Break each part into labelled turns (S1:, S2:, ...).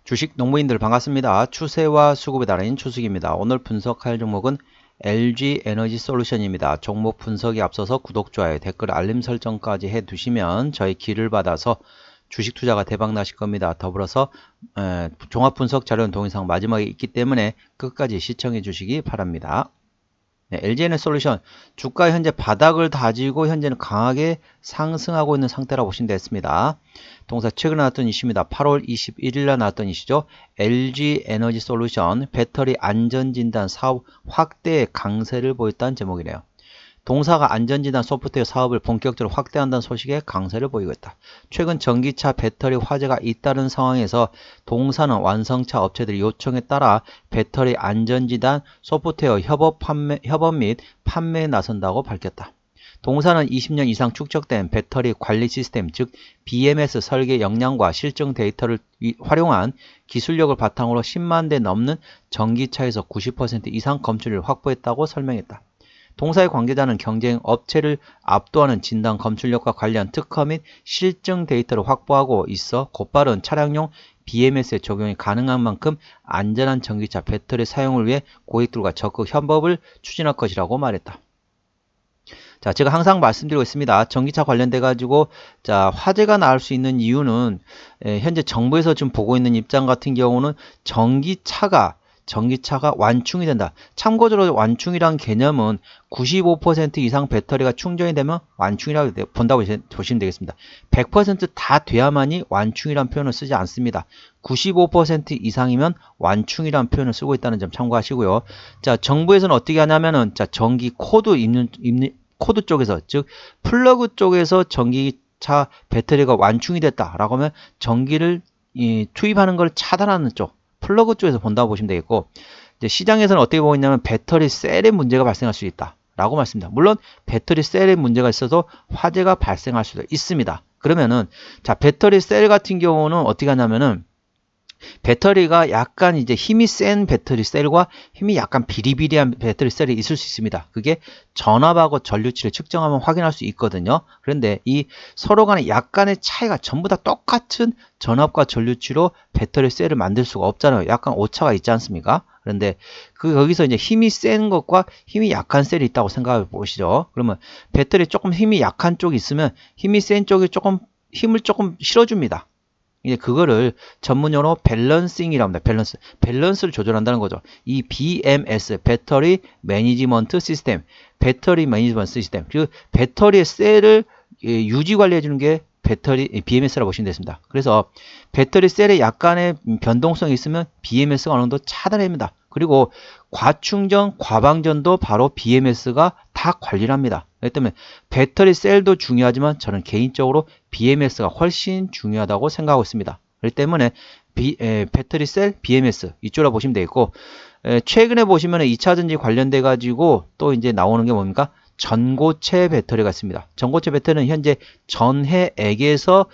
S1: 주식 농부인들 반갑습니다. 추세와 수급의 달인 추석입니다. 오늘 분석할 종목은 LG에너지솔루션입니다. 종목 분석에 앞서서 구독, 좋아요, 댓글, 알림 설정까지 해두시면 저희 길을 받아서 주식 투자가 대박 나실 겁니다. 더불어서 종합분석 자료는 동영상 마지막에 있기 때문에 끝까지 시청해 주시기 바랍니다. 네, LG에너지솔루션 주가 현재 바닥을 다지고 현재는 강하게 상승하고 있는 상태라고 보시면 되겠습니다. 동사 최근에 나왔던 이슈입니다. 8월 21일 날 나왔던 이슈죠. LG에너지솔루션 배터리 안전진단 사업 확대의 강세를 보였다는 제목이네요. 동사가 안전진단 소프트웨어 사업을 본격적으로 확대한다는 소식에 강세를 보이고 있다. 최근 전기차 배터리 화재가 잇따른 상황에서 동사는 완성차 업체들의 요청에 따라 배터리 안전진단 소프트웨어 협업 및 판매에 나선다고 밝혔다. 동사는 20년 이상 축적된 배터리 관리 시스템, 즉 BMS 설계 역량과 실증 데이터를 활용한 기술력을 바탕으로 10만 대 넘는 전기차에서 90% 이상 검출을 확보했다고 설명했다. 동사의 관계자는 경쟁 업체를 압도하는 진단 검출력과 관련 특허 및 실증 데이터를 확보하고 있어 곧바른 차량용 BMS의 적용이 가능한 만큼 안전한 전기차 배터리 사용을 위해 고객들과 적극 협업을 추진할 것이라고 말했다. 자, 제가 항상 말씀드리고 있습니다. 전기차 관련돼 가지고 화재가 날 수 있는 이유는 현재 정부에서 지금 보고 있는 입장 같은 경우는 전기차가 완충이 된다. 참고적으로 완충이란 개념은 95% 이상 배터리가 충전이 되면 완충이라고 본다고 보시면 되겠습니다. 100%다 돼야만이 완충이란 표현을 쓰지 않습니다. 95% 이상이면 완충이란 표현을 쓰고 있다는 점 참고하시고요. 자, 정부에서는 어떻게 하냐면은 전기 코드 코드 쪽에서, 즉 플러그 쪽에서 전기차 배터리가 완충이 됐다라고 하면 전기를 투입하는 걸 차단하는 쪽, 플러그 쪽에서 본다고 보시면 되겠고, 이제 시장에서는 어떻게 보고 있냐면 배터리 셀에 문제가 발생할 수 있다 라고 말씀드립니다. 물론 배터리 셀에 문제가 있어서 화재가 발생할 수도 있습니다. 그러면은 배터리 셀 같은 경우는 어떻게 하냐면은 배터리가 약간 이제 힘이 센 배터리 셀과 힘이 약간 비리비리한 배터리 셀이 있을 수 있습니다. 그게 전압하고 전류치를 측정하면 확인할 수 있거든요. 그런데 이 서로 간에 약간의 차이가 전부 다 똑같은 전압과 전류치로 배터리 셀을 만들 수가 없잖아요. 약간 오차가 있지 않습니까? 그런데 거기서 이제 힘이 센 것과 힘이 약한 셀이 있다고 생각해 보시죠. 그러면 배터리 조금 힘이 약한 쪽이 있으면 힘이 센 쪽이 힘을 조금 실어줍니다. 이제 그거를 전문용어로 밸런싱이라고 합니다. 밸런스를 조절한다는 거죠. 이 BMS, 배터리 매니지먼트 시스템, 배터리 매니지먼트 시스템, 그 배터리의 셀을 유지 관리해 주는 게 BMS라고 보시면 되겠습니다. 그래서 배터리 셀에 약간의 변동성이 있으면 BMS가 어느 정도 차단합니다. 그리고 과충전, 과방전도 바로 BMS가 다 관리를 합니다. 그렇기 때문에 배터리 셀도 중요하지만 저는 개인적으로 BMS가 훨씬 중요하다고 생각하고 있습니다. 그렇기 때문에 배터리 셀, BMS 이쪽으로 보시면 되겠고, 최근에 보시면 2차전지 관련돼 가지고 또 이제 나오는 게 뭡니까? 전고체 배터리가 있습니다. 전고체 배터리는 현재 전해액에서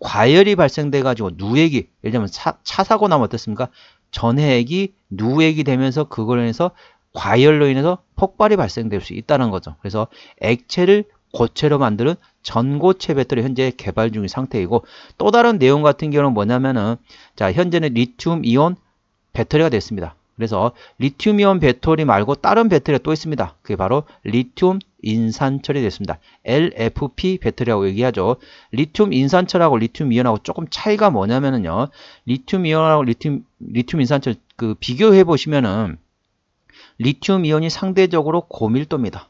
S1: 과열이 발생돼 가지고 누액이, 예를 들면 차 사고 나면 어떻습니까? 전해액이 누액이 되면서 그걸로 인해서 과열로 인해서 폭발이 발생될 수 있다는 거죠. 그래서 액체를 고체로 만드는 전고체 배터리 현재 개발 중인 상태이고, 또 다른 내용 같은 경우는 뭐냐면은 현재는 리튬 이온 배터리가 됐습니다. 그래서 리튬 이온 배터리 말고 다른 배터리가 또 있습니다. 그게 바로 리튬 인산철이 됐습니다. LFP 배터리라고 얘기하죠. 리튬 인산철하고 리튬 이온하고 조금 차이가 뭐냐면은요. 리튬 이온하고 리튬 인산철 비교해 보시면은 리튬 이온이 상대적으로 고밀도입니다.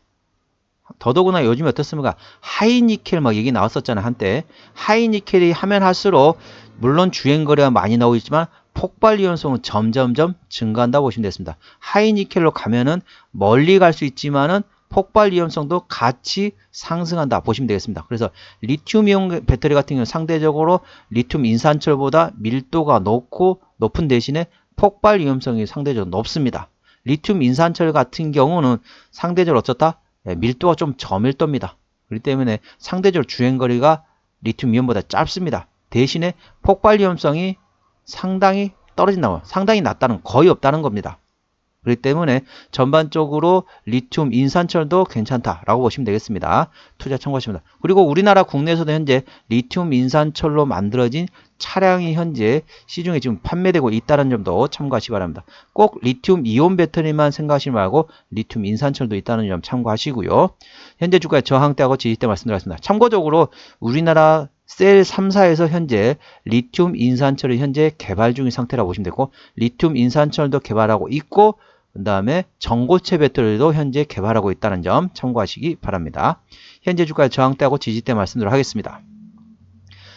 S1: 더더구나 요즘에 어떻습니까? 하이니켈 막 얘기 나왔었잖아요, 한때. 하이니켈이 하면 할수록 물론 주행거리가 많이 나오고 있지만 폭발 위험성은 점점점 증가한다고 보시면 되겠습니다. 하이니켈로 가면은 멀리 갈 수 있지만은 폭발 위험성도 같이 상승한다 보시면 되겠습니다. 그래서 리튬이온 배터리 같은 경우는 상대적으로 리튬 인산철보다 밀도가 높은 대신에 폭발 위험성이 상대적으로 높습니다. 리튬 인산철 같은 경우는 상대적으로 어떻다? 밀도가 좀 저밀도입니다. 그렇기 때문에 상대적으로 주행거리가 리튬 이온보다 짧습니다. 대신에 폭발 위험성이 상당히 떨어진다고, 상당히 낮다는, 거의 없다는 겁니다. 그렇기 때문에 전반적으로 리튬 인산철도 괜찮다라고 보시면 되겠습니다. 투자 참고하십니다. 그리고 우리나라 국내에서도 현재 리튬 인산철로 만들어진 차량이 현재 시중에 지금 판매되고 있다는 점도 참고하시기 바랍니다. 꼭 리튬 이온 배터리만 생각하시지 말고 리튬 인산철도 있다는 점 참고하시고요. 현재 주가의 저항대하고 지지대 말씀드렸습니다. 참고적으로 우리나라 셀 3사에서 현재 리튬 인산철이 현재 개발 중인 상태라고 보시면 되고, 리튬 인산철도 개발하고 있고, 그 다음에 전고체 배터리도 현재 개발하고 있다는 점 참고하시기 바랍니다. 현재 주가의 저항대하고 지지대 말씀드리도록 하겠습니다.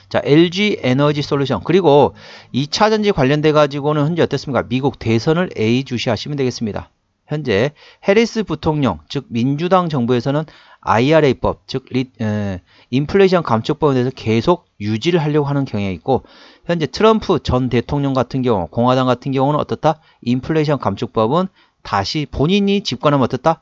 S1: 자, LG 에너지 솔루션. 그리고 2차 전지 관련돼 가지고는 현재 어떻습니까? 미국 대선을 예의주시하시면 되겠습니다. 현재 해리스 부통령, 즉 민주당 정부에서는 IRA법, 즉 인플레이션 감축법에 대해서 계속 유지를 하려고 하는 경향이 있고, 현재 트럼프 전 대통령 같은 경우, 공화당 같은 경우는 어떻다? 인플레이션 감축법은 다시 본인이 집권하면 어떻다?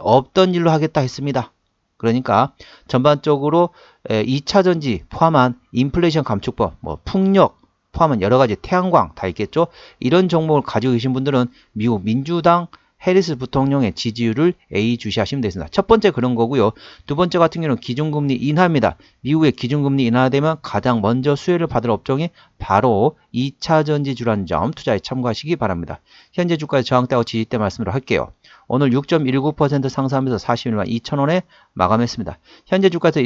S1: 없던 일로 하겠다 했습니다. 그러니까 전반적으로 2차 전지 포함한 인플레이션 감축법, 뭐 풍력 포함한 여러 가지 태양광 다 있겠죠. 이런 종목을 가지고 계신 분들은 미국 민주당 해리스 부통령의 지지율을 예의주시하시면 되겠습니다. 첫 번째 그런 거고요. 두 번째 같은 경우는 기준금리 인하입니다. 미국의 기준금리 인하되면 가장 먼저 수혜를 받을 업종이 바로 2차 전지주라는 점 투자에 참고하시기 바랍니다. 현재 주가의 저항대하고 지지대 말씀으로 할게요. 오늘 6.19% 상승하면서 41만 2천원에 마감했습니다. 현재 주가에서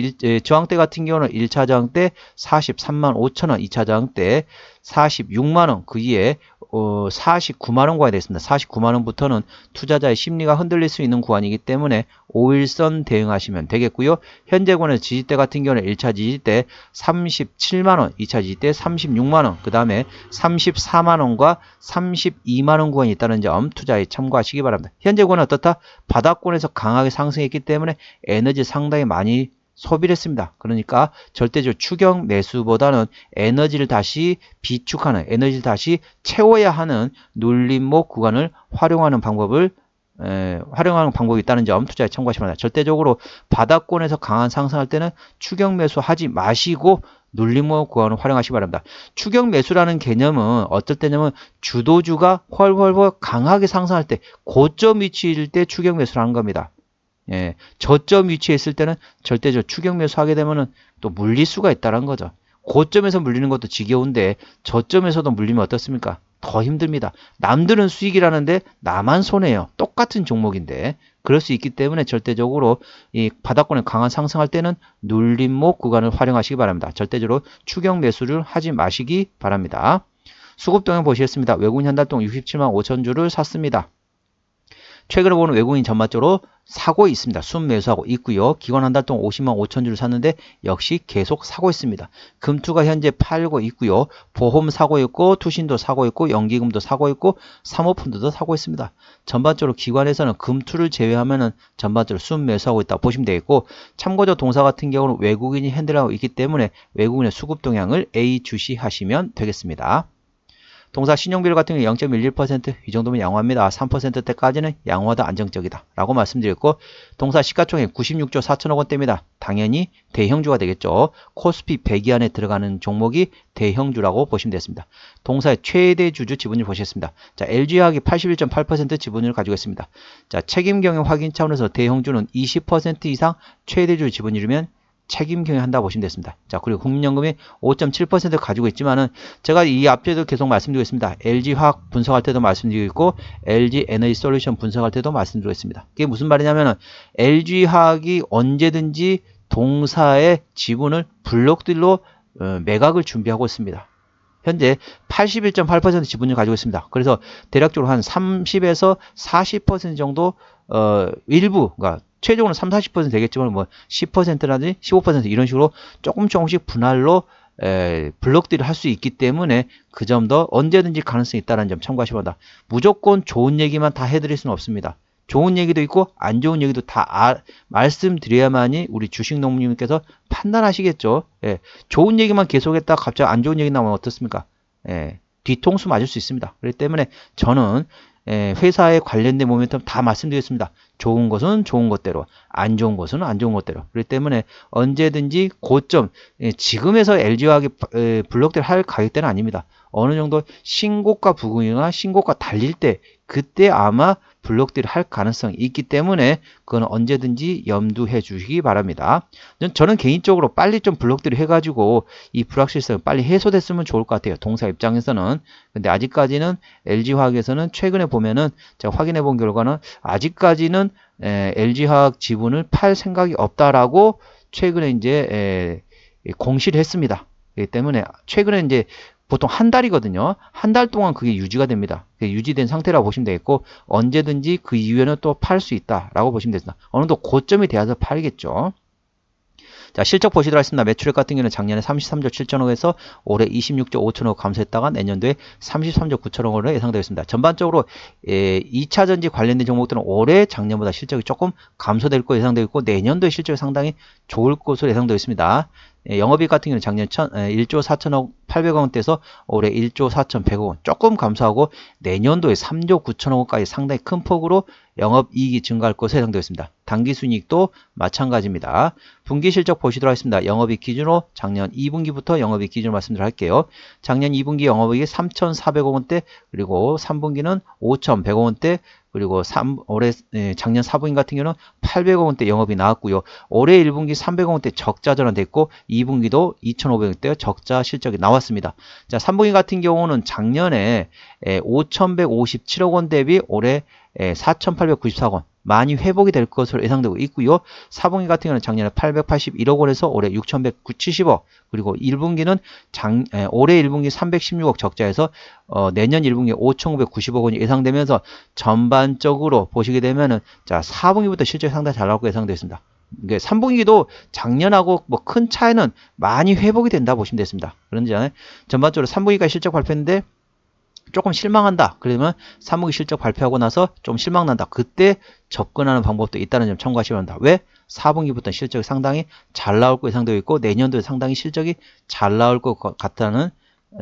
S1: 저항대 같은 경우는 1차 저항대 43만 5천원, 2차 저항대 46만원, 그 이에 49만원 구간이 됐습니다. 49만원부터는 투자자의 심리가 흔들릴 수 있는 구간이기 때문에 5일선 대응하시면 되겠고요. 현재 구간의 지지대 같은 경우는 1차 지지대 37만원, 2차 지지대 36만원, 그 다음에 34만원과 32만원 구간이 있다는 점 투자에 참고하시기 바랍니다. 현재 구간은 어떻다? 바닥권에서 강하게 상승했기 때문에 에너지 상당히 많이 소비를 했습니다. 그러니까 절대적으로 추격 매수보다는 에너지를 다시 비축하는, 에너지를 다시 채워야 하는 눌림목 구간을 활용하는 방법이 있다는 점 투자에 참고하시기 바랍니다. 절대적으로 바닥권에서 강한 상승할 때는 추격 매수하지 마시고 눌림목 구간을 활용하시기 바랍니다. 추격 매수라는 개념은 어떨 때냐면 주도주가 훨훨 강하게 상승할 때, 고점 위치일 때 추격 매수를 하는 겁니다. 예, 저점 위치에 있을 때는 절대적으로 추격 매수하게 되면은 또 물릴 수가 있다는 거죠. 고점에서 물리는 것도 지겨운데 저점에서도 물리면 어떻습니까? 더 힘듭니다. 남들은 수익이라는데 나만 손해요. 똑같은 종목인데. 그럴 수 있기 때문에 절대적으로 이 바닥권에 강한 상승할 때는 눌림목 구간을 활용하시기 바랍니다. 절대적으로 추격 매수를 하지 마시기 바랍니다. 수급 동향 보시겠습니다. 외국인 한 달 동안 67만 5천 주를 샀습니다. 최근에 보는 외국인 전반적으로 사고 있습니다. 순매수하고 있고요. 기관 한 달 동안 50만 5천 주를 샀는데 역시 계속 사고 있습니다. 금투가 현재 팔고 있고요. 보험 사고 있고, 투신도 사고 있고, 연기금도 사고 있고, 사모펀드도 사고 있습니다. 전반적으로 기관에서는 금투를 제외하면은 전반적으로 순매수하고 있다 보시면 되겠고, 참고적 동사 같은 경우는 외국인이 핸들하고 있기 때문에 외국인의 수급 동향을 예의주시하시면 되겠습니다. 동사 신용비율 같은 경우 0.11%, 이 정도면 양호합니다. 3%대까지는 양호하다, 안정적이다 라고 말씀드렸고, 동사 시가총액 96조 4천억 원대입니다. 당연히 대형주가 되겠죠. 코스피 100위 안에 들어가는 종목이 대형주라고 보시면 되겠습니다. 동사의 최대 주주 지분율 보시겠습니다. 자, LG화학이 81.8% 지분율을 가지고 있습니다. 자, 책임 경영 확인 차원에서 대형주는 20% 이상 최대주 지분율이면 책임 경영한다고 보시면 되겠습니다. 자, 그리고 국민연금이 5.7% 가지고 있지만은 제가 이 앞에도 계속 말씀드리고 있습니다. LG화학 분석할 때도 말씀드리고 있고, LG 에너지 솔루션 분석할 때도 말씀드리고 있습니다. 그게 무슨 말이냐면은 LG화학이 언제든지 동사의 지분을 블록들로 매각을 준비하고 있습니다. 현재 81.8% 지분을 가지고 있습니다. 그래서 대략적으로 한 30에서 40% 정도 일부, 그러니까 최종으로 30-40% 되겠지만 뭐 10%라든지 15% 이런 식으로 조금씩 분할로 블록들을 할 수 있기 때문에 그 점도 언제든지 가능성이 있다는 점 참고하시기 바랍니다. 무조건 좋은 얘기만 다 해드릴 수는 없습니다. 좋은 얘기도 있고 안 좋은 얘기도 다 말씀드려야만이 우리 주식농부님께서 판단하시겠죠. 예, 좋은 얘기만 계속했다가 갑자기 안 좋은 얘기 나오면 어떻습니까? 예, 뒤통수 맞을 수 있습니다. 그렇기 때문에 저는 회사에 관련된 모멘텀 다 말씀드리겠습니다. 좋은 것은 좋은 것대로, 안 좋은 것은 안 좋은 것대로. 그렇기 때문에 언제든지 고점, 지금에서 LG화학이 블록들 할 가격대는 아닙니다. 어느 정도 신고가 부근이나 신고가 달릴 때 그때 아마 블록딜을 할 가능성이 있기 때문에 그건 언제든지 염두해 주시기 바랍니다. 저는 개인적으로 빨리 좀 블록딜을 해가지고 이 불확실성이 빨리 해소됐으면 좋을 것 같아요. 동사 입장에서는. 근데 아직까지는 LG화학에서는 최근에 보면은 제가 확인해 본 결과는 아직까지는 LG화학 지분을 팔 생각이 없다라고 최근에 이제 공시를 했습니다. 그렇기 때문에 최근에 이제 보통 한 달이거든요. 한 달 동안 그게 유지가 됩니다. 그게 유지된 상태라고 보시면 되겠고 언제든지 그 이후에는 또 팔 수 있다라고 보시면 되겠습니다. 어느 정도 고점이 돼서 팔겠죠. 자, 실적 보시도록 하겠습니다. 매출액 같은 경우는 작년에 33조 7천억에서 올해 26조 5천억 감소했다가 내년도에 33조 9천억으로 예상되어 있습니다. 전반적으로 2차전지 관련된 종목들은 올해 작년보다 실적이 조금 감소될 것으로 예상되어 있고 내년도에 실적이 상당히 좋을 것으로 예상되어 있습니다. 영업이익 같은 경우는 작년 1조 4천억 800억 원대에서 올해 1조 4천100억 원 조금 감소하고 내년도에 3조 9천억 원까지 상당히 큰 폭으로 영업이익이 증가할 것으로 예상되어 있습니다. 당기순이익도 마찬가지입니다. 분기 실적 보시도록 하겠습니다. 영업이익 기준으로 작년 2분기부터 영업이익 기준으로 말씀드리도록 할게요. 작년 2분기 영업이익이 3,400억 원대 그리고 3분기는 5,100억 원대 그리고 올해 작년 4분기 같은 경우는 800억 원대 영업이 나왔고요. 올해 1분기 300억 원대 적자 전환됐고 2분기도 2,500억 원대 적자 실적이 나왔습니다. 자, 3분기 같은 경우는 작년에 5,157억 원 대비 올해 4,894억 원 많이 회복이 될 것으로 예상되고 있고요. 4분기 같은 경우는 작년에 881억 원에서 올해 6,170억 그리고 1분기는 올해 1분기 316억 적자에서 내년 1분기 5,990억 원이 예상되면서 전반적으로 보시게 되면은 자 4분기부터 실적이 상당히 잘 나올 거 예상되어 있습니다. 3분기도 작년하고 뭐 큰 차이는 많이 회복이 된다 보시면 되겠습니다. 그런지 전반적으로 3분기까지 실적 발표했는데 조금 실망한다. 그러면 3분기 실적 발표하고 나서 좀 실망난다. 그때 접근하는 방법도 있다는 점 참고하시기 바랍니다. 왜? 4분기부터 실적이 상당히 잘 나올 거 예상되고 있고 내년도에 상당히 실적이 잘 나올 것 같다는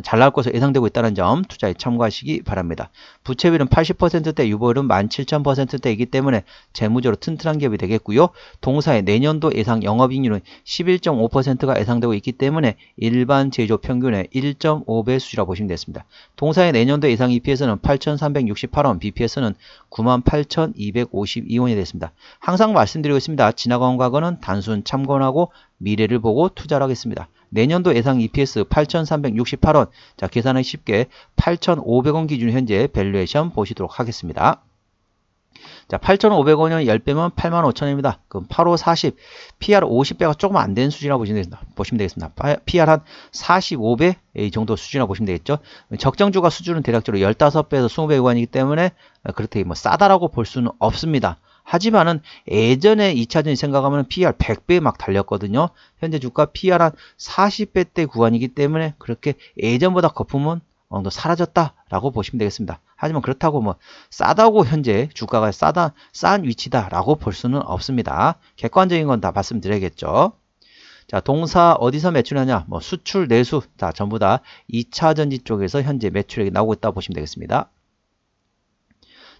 S1: 잘 나올 것으로 예상되고 있다는 점 투자에 참고하시기 바랍니다. 부채비율은 80%대, 유보율은 17,000%대이기 때문에 재무적으로 튼튼한 기업이 되겠고요. 동사의 내년도 예상 영업이익률은 11.5%가 예상되고 있기 때문에 일반 제조 평균의 1.5배 수준이라고 보시면 되겠습니다. 동사의 내년도 예상 EPS는 8,368원, BPS는 98,252원이 됐습니다. 항상 말씀드리고 있습니다. 지나간 과거는 단순 참고하고 미래를 보고 투자를 하겠습니다. 내년도 예상 EPS 8,368원. 자, 계산하기 쉽게 8,500원 기준 현재 밸류에이션 보시도록 하겠습니다. 자, 8,500원이면 10배면 85,000원입니다. 그럼 85, 40, PR 50배가 조금 안 되는 수준이라고 보시면 되겠습니다. PR 한 45배 이 정도 수준이라고 보시면 되겠죠. 적정주가 수준은 대략적으로 15배에서 20배 구간이기 때문에 그렇게 뭐 싸다라고 볼 수는 없습니다. 하지만은 예전에 2차전지 생각하면 PR 100배 막 달렸거든요. 현재 주가 PR 한 40배대 구간이기 때문에 그렇게 예전보다 거품은 어느 정도 사라졌다라고 보시면 되겠습니다. 하지만 그렇다고 뭐 싸다고 현재 주가가 싼 위치다라고 볼 수는 없습니다. 객관적인 건 다 말씀드려야겠죠. 자, 동사 어디서 매출하냐? 뭐 수출, 내수 다 전부 다 2차전지 쪽에서 현재 매출액이 나오고 있다고 보시면 되겠습니다.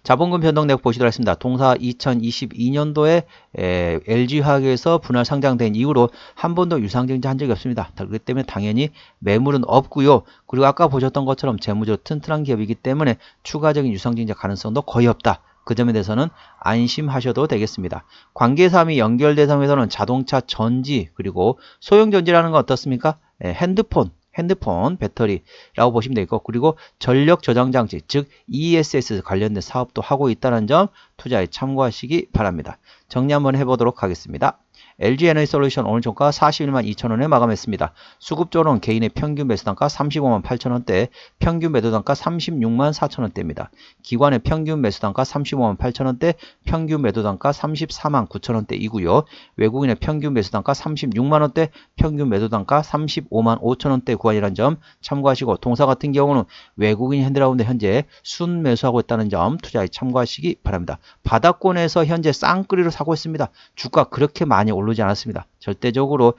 S1: 자본금 변동 내역 보시도록 하겠습니다. 동사 2022년도에 LG화학에서 분할 상장된 이후로 한 번도 유상증자 한 적이 없습니다. 그렇기 때문에 당연히 매물은 없고요. 그리고 아까 보셨던 것처럼 재무적으로 튼튼한 기업이기 때문에 추가적인 유상증자 가능성도 거의 없다. 그 점에 대해서는 안심하셔도 되겠습니다. 관계사 및 연결 대상에서는 자동차 전지 그리고 소형 전지라는 건 어떻습니까? 핸드폰 배터리라고 보시면 되겠고 그리고 전력 저장 장치 즉 ESS 관련된 사업도 하고 있다는 점 투자에 참고하시기 바랍니다. 정리 한번 해보도록 하겠습니다. LG에너지솔루션 오늘 종가 41만 2천원에 마감했습니다. 수급조론 개인의 평균 매수단가 35만 8천원대, 평균 매도단가 36만 4천원대입니다. 기관의 평균 매수단가 35만 8천원대, 평균 매도단가 34만 9천원대이고요. 외국인의 평균 매수단가 36만원대, 평균 매도단가 35만 5천원대 구간이라는 점 참고하시고 동사 같은 경우는 외국인 핸드라운드 현재 순매수하고 있다는 점 투자에 참고하시기 바랍니다. 바닥권에서 현재 쌍끌이로 사고 있습니다. 주가 그렇게 많이 오르지 않았습니다. 절대적으로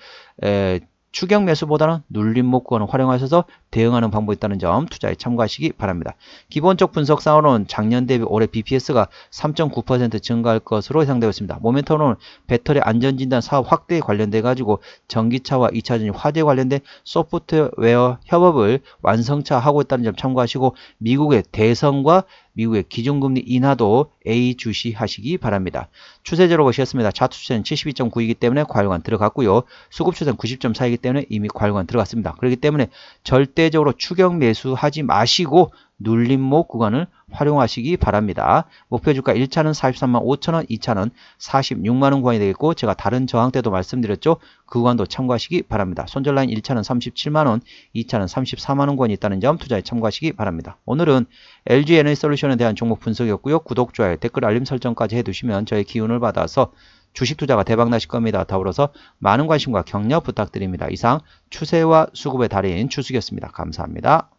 S1: 추격 매수보다는 눌림목 구간을 활용하셔서 대응하는 방법이 있다는 점 투자에 참고하시기 바랍니다. 기본적 분석상으로는 작년 대비 올해 BPS가 3.9% 증가할 것으로 예상되고 있습니다. 모멘텀은 배터리 안전진단 사업 확대에 관련돼 가지고 전기차와 2차전지 화재 관련된 소프트웨어 협업을 완성차하고 있다는 점 참고하시고 미국의 대선과 미국의 기준금리 인하도 예의주시하시기 바랍니다. 추세제로 보시겠습니다. 좌투추세는 72.9이기 때문에 과열관 들어갔고요. 수급추세는 90.4이기 때문에 이미 과열관 들어갔습니다. 그렇기 때문에 절대적으로 추격 매수하지 마시고 눌림목 구간을 활용하시기 바랍니다. 목표주가 1차는 43만 5천원, 2차는 46만원 구간이 되겠고 제가 다른 저항 때도 말씀드렸죠. 그 구간도 참고하시기 바랍니다. 손절라인 1차는 37만원, 2차는 34만원 구간이 있다는 점 투자에 참고하시기 바랍니다. 오늘은 LG에너지솔루션에 대한 종목 분석이었고요. 구독, 좋아요, 댓글, 알림 설정까지 해두시면 저의 기운을 받아서 주식 투자가 대박 나실 겁니다. 더불어서 많은 관심과 격려 부탁드립니다. 이상 추세와 수급의 달인 추수기였습니다. 감사합니다.